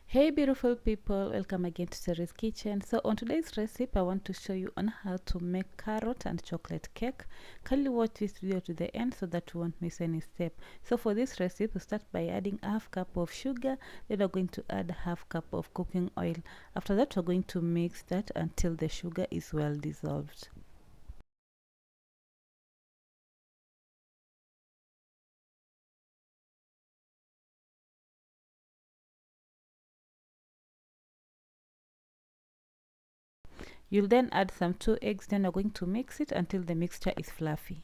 Hey beautiful people, welcome again to Terry's Kitchen. So on today's recipe I want to show you on how to make carrot and chocolate cake. Kindly watch this video to the end so that you won't miss any step. So for this recipe we start by adding a half cup of sugar, then we're going to add a half cup of cooking oil. After that we're going to mix that until the sugar is well dissolved. You'll then add some 2 eggs, then we're going to mix it until the mixture is fluffy.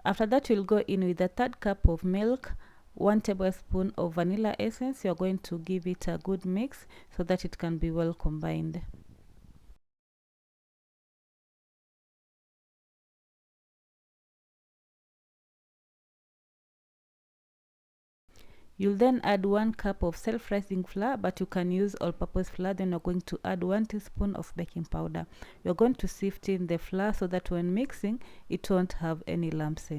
After that, you'll go in with a third cup of milk, 1 tablespoon of vanilla essence. You're going to give it a good mix so that it can be well combined. You'll then add 1 cup of self-rising flour, but you can use all-purpose flour. Then you're going to add 1 teaspoon of baking powder. You're going to sift in the flour so that when mixing, it won't have any lumps.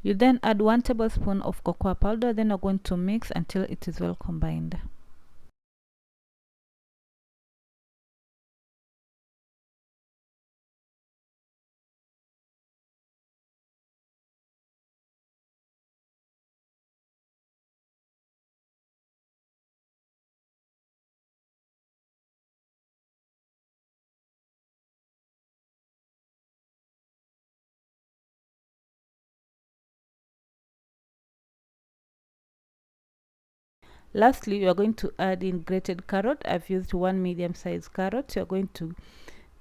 You then add 1 tablespoon of cocoa powder. Then you're going to mix until it is well combined. Lastly, you are going to add in grated carrot. I've used 1 medium-sized carrot. You're going to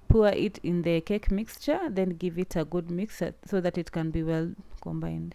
pour it in the cake mixture, then give it a good mix so that it can be well combined.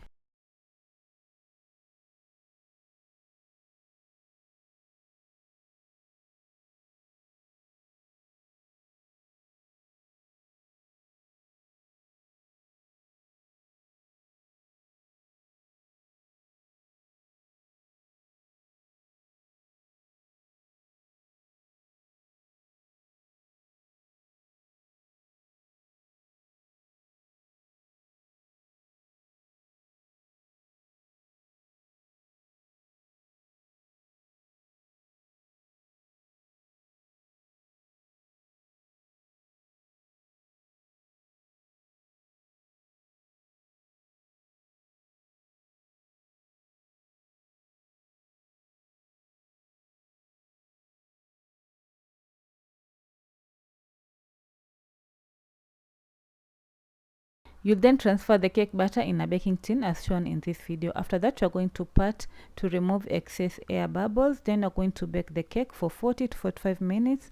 You'll then transfer the cake batter in a baking tin as shown in this video. After that, you're going to pat to remove excess air bubbles. Then you're going to bake the cake for 40 to 45 minutes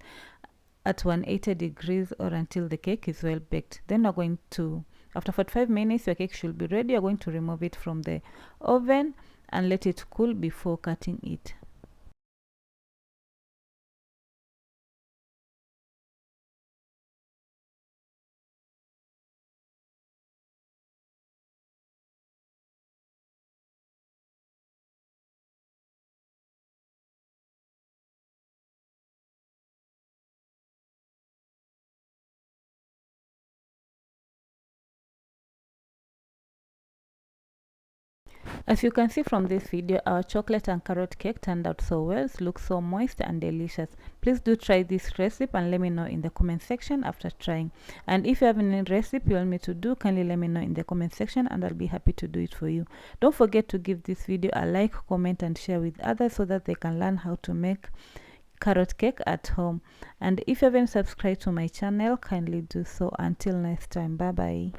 at 180 degrees or until the cake is well baked. Then you're going to, after 45 minutes, your cake should be ready. You're going to remove it from the oven and let it cool before cutting it. As you can see from this video, our chocolate and carrot cake turned out so well. It looks so moist and delicious. Please do try this recipe and let me know in the comment section after trying. And if you have any recipe you want me to do, kindly let me know in the comment section and I'll be happy to do it for you. Don't forget to give this video a like, comment and share with others so that they can learn how to make carrot cake at home. And if you haven't subscribed to my channel, kindly do so. Until next time, bye bye.